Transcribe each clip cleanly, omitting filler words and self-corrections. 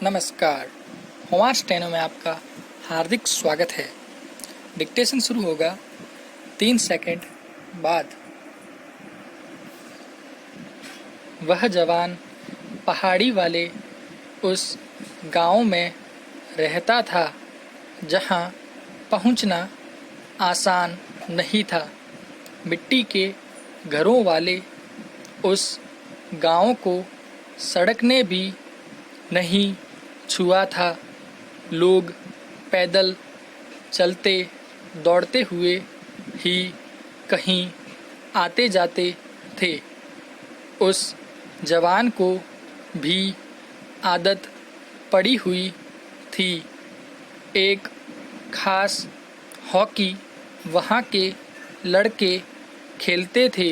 नमस्कार। Homework steno में आपका हार्दिक स्वागत है। डिक्टेशन शुरू होगा 3 सेकंड बाद। वह जवान पहाड़ी वाले उस गांव में रहता था जहां पहुंचना आसान नहीं था। मिट्टी के घरों वाले उस गांव को सड़क ने भी नहीं छुआ था। लोग पैदल चलते दौड़ते हुए ही कहीं आते जाते थे। उस जवान को भी आदत पड़ी हुई थी। एक खास हॉकी वहाँ के लड़के खेलते थे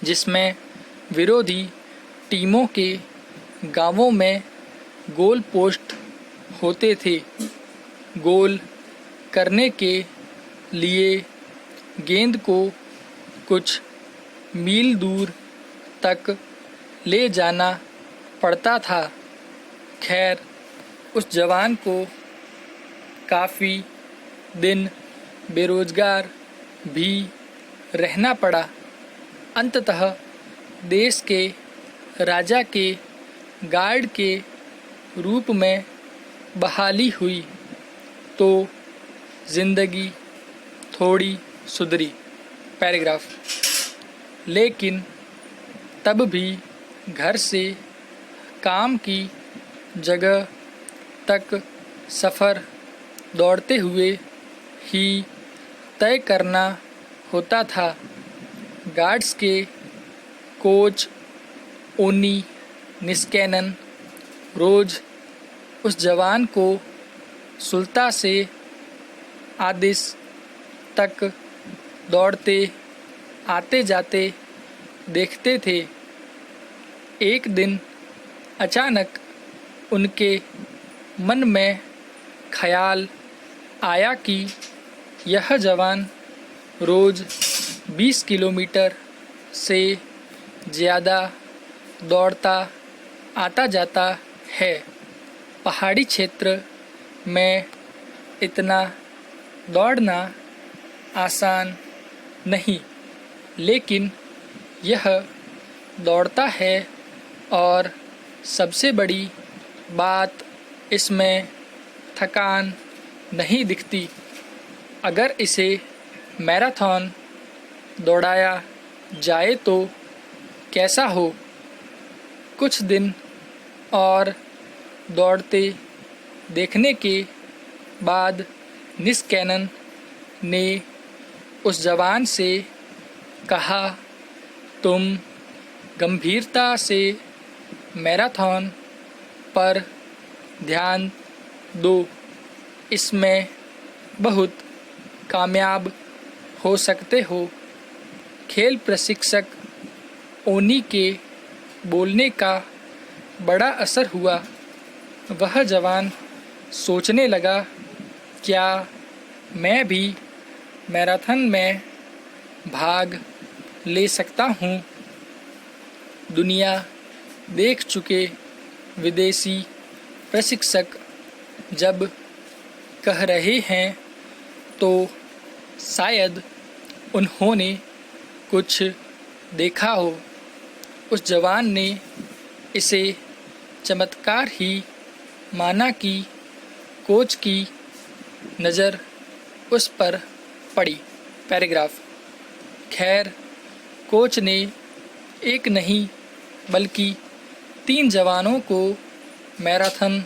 जिसमें विरोधी टीमों के गांवों में गोल पोस्ट होते थे। गोल करने के लिए गेंद को कुछ मील दूर तक ले जाना पड़ता था। खैर, उस जवान को काफ़ी दिन बेरोजगार भी रहना पड़ा। अंततः देश के राजा के गार्ड के रूप में बहाली हुई तो जिंदगी थोड़ी सुधरी। पैराग्राफ। लेकिन तब भी घर से काम की जगह तक सफ़र दौड़ते हुए ही तय करना होता था। गार्ड्स के कोच ओनी निस्कैनन रोज उस जवान को सुल्ता से आदिस तक दौड़ते आते जाते देखते थे। एक दिन अचानक उनके मन में ख्याल आया कि यह जवान रोज 20 किलोमीटर से ज़्यादा दौड़ता आता जाता है। पहाड़ी क्षेत्र में इतना दौड़ना आसान नहीं, लेकिन यह दौड़ता है और सबसे बड़ी बात इसमें थकान नहीं दिखती। अगर इसे मैराथन दौड़ाया जाए तो कैसा हो? कुछ दिन और दौड़ते देखने के बाद निस्कैनन ने उस जवान से कहा, तुम गंभीरता से मैराथन पर ध्यान दो, इसमें बहुत कामयाब हो सकते हो। खेल प्रशिक्षक ओनी के बोलने का बड़ा असर हुआ। वह जवान सोचने लगा, क्या मैं भी मैराथन में भाग ले सकता हूँ? दुनिया देख चुके विदेशी प्रशिक्षक जब कह रहे हैं तो शायद उन्होंने कुछ देखा हो। उस जवान ने इसे चमत्कार ही माना कि कोच की नज़र उस पर पड़ी। पैराग्राफ। खैर, कोच ने एक नहीं बल्कि 3 जवानों को मैराथन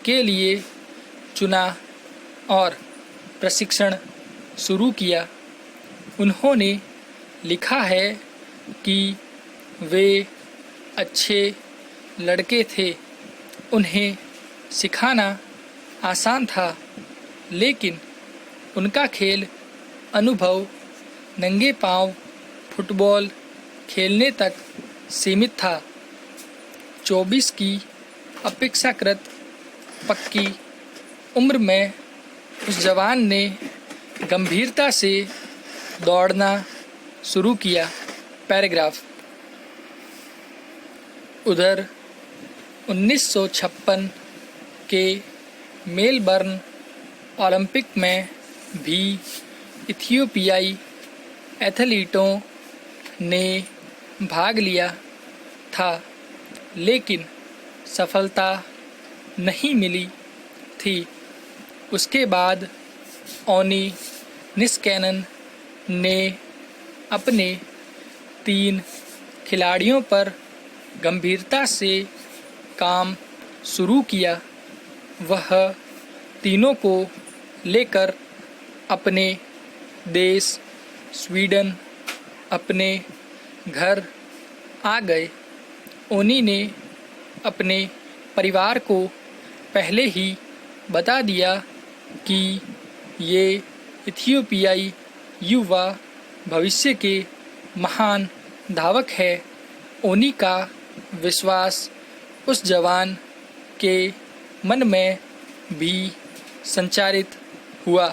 के लिए चुना और प्रशिक्षण शुरू किया। उन्होंने लिखा है कि वे अच्छे लड़के थे। उन्हें सिखाना आसान था, लेकिन उनका खेल अनुभव नंगे पांव फुटबॉल खेलने तक सीमित था। 24 की अपेक्षाकृत पक्की उम्र में उस जवान ने गंभीरता से दौड़ना शुरू किया। पैराग्राफ। उधर 1956 के मेलबर्न ओलंपिक में भी इथियोपियाई एथलीटों ने भाग लिया था, लेकिन सफलता नहीं मिली थी। उसके बाद ओनी निस्कैनन ने अपने 3 खिलाड़ियों पर गंभीरता से काम शुरू किया। वह तीनों को लेकर अपने देश स्वीडन अपने घर आ गए। ओनी ने अपने परिवार को पहले ही बता दिया कि ये इथियोपियाई युवा भविष्य के महान धावक है। ओनी का विश्वास उस जवान के मन में भी संचारित हुआ।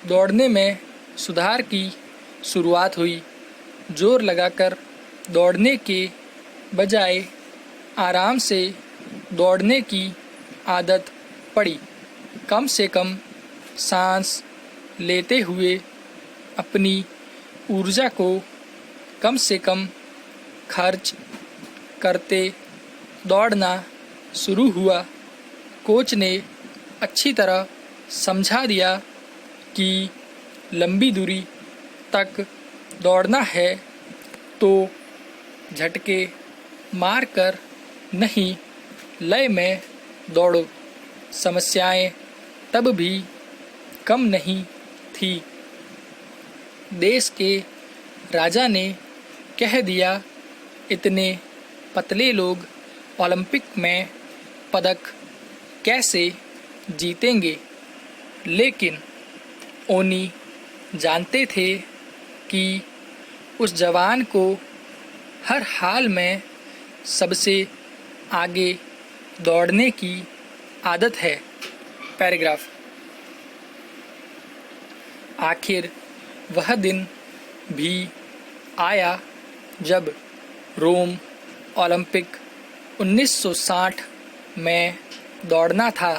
दौड़ने में सुधार की शुरुआत हुई। जोर लगाकर दौड़ने के बजाय आराम से दौड़ने की आदत पड़ी। कम से कम सांस लेते हुए अपनी ऊर्जा को कम से कम खर्च करते दौड़ना शुरू हुआ। कोच ने अच्छी तरह समझा दिया कि लंबी दूरी तक दौड़ना है तो झटके मारकर नहीं, लय में दौड़ो। समस्याएं तब भी कम नहीं थी। देश के राजा ने कह दिया, इतने पतले लोग ओलंपिक में पदक कैसे जीतेंगे। लेकिन ओनी जानते थे कि उस जवान को हर हाल में सबसे आगे दौड़ने की आदत है। पैराग्राफ। आखिर वह दिन भी आया जब रोम ओलंपिक 1960 में दौड़ना था।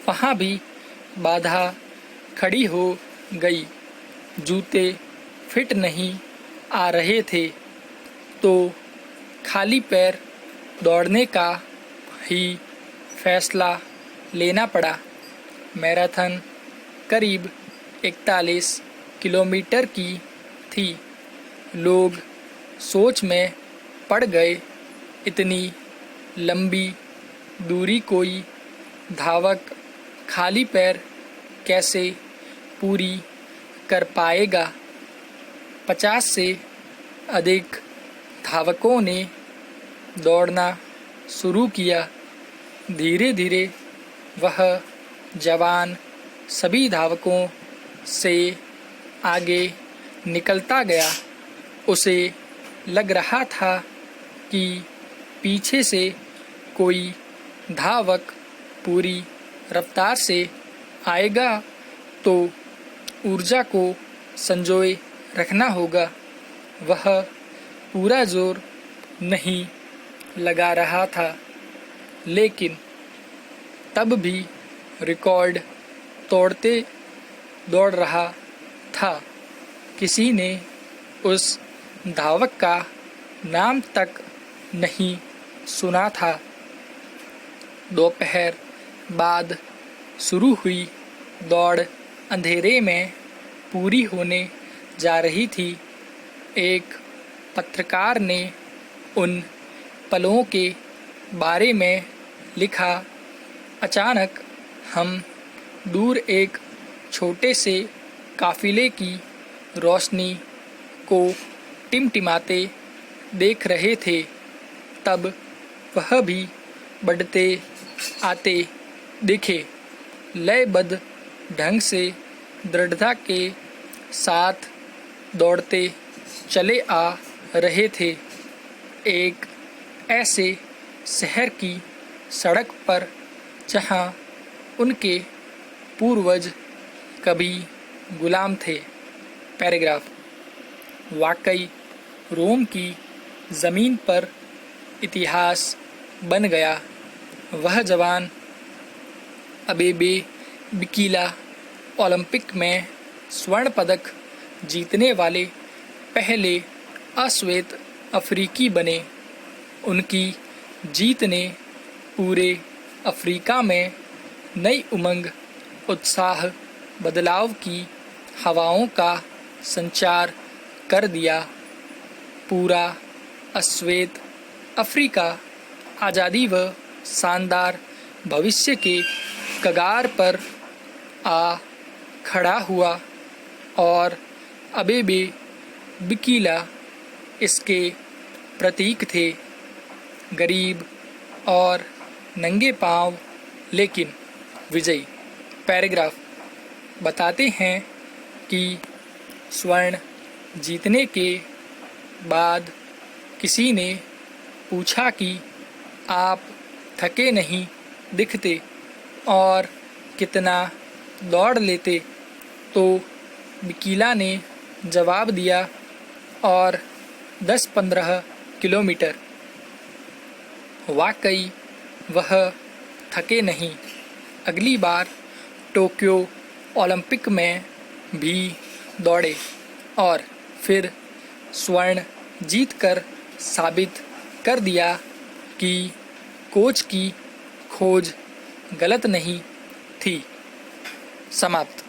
वहाँ भी बाधा खड़ी हो गई। जूते फिट नहीं आ रहे थे तो खाली पैर दौड़ने का ही फैसला लेना पड़ा। मैराथन करीब 41 किलोमीटर की थी। लोग सोच में पड़ गए, इतनी लंबी दूरी कोई धावक खाली पैर कैसे पूरी कर पाएगा। 50 से अधिक धावकों ने दौड़ना शुरू किया। धीरे धीरे वह जवान सभी धावकों से आगे निकलता गया। उसे लग रहा था कि पीछे से कोई धावक पूरी रफ्तार से आएगा तो ऊर्जा को संजोए रखना होगा। वह पूरा जोर नहीं लगा रहा था, लेकिन तब भी रिकॉर्ड तोड़ते दौड़ रहा था। किसी ने उस धावक का नाम तक नहीं सुना था। दोपहर बाद शुरू हुई दौड़ अंधेरे में पूरी होने जा रही थी। एक पत्रकार ने उन पलों के बारे में लिखा, अचानक हम दूर एक छोटे से काफिले की रोशनी को टिमटिमाते देख रहे थे। तब वह भी बढ़ते आते दिखे। लयबद्ध ढंग से दृढ़ता के साथ दौड़ते चले आ रहे थे। एक ऐसे शहर की सड़क पर जहां उनके पूर्वज कभी गुलाम थे। पैराग्राफ। वाकई रोम की ज़मीन पर इतिहास बन गया। वह जवान अबेबे बिकीला ओलंपिक में स्वर्ण पदक जीतने वाले पहले अश्वेत अफ्रीकी बने। उनकी जीत ने पूरे अफ्रीका में नई उमंग, उत्साह, बदलाव की हवाओं का संचार कर दिया। पूरा अश्वेत अफ्रीका आज़ादी व शानदार भविष्य के कगार पर आ खड़ा हुआ और अबेबे बिकीला इसके प्रतीक थे। गरीब और नंगे पांव लेकिन विजयी। पैराग्राफ बताते हैं कि स्वर्ण जीतने के बाद किसी ने पूछा कि आप थके नहीं दिखते और कितना दौड़ लेते, तो बिकीला ने जवाब दिया, और 10-15 किलोमीटर। वाकई वह थके नहीं। अगली बार टोक्यो ओलंपिक में भी दौड़े और फिर स्वर्ण जीतकर साबित कर दिया कि कोच की खोज गलत नहीं थी। समाप्त।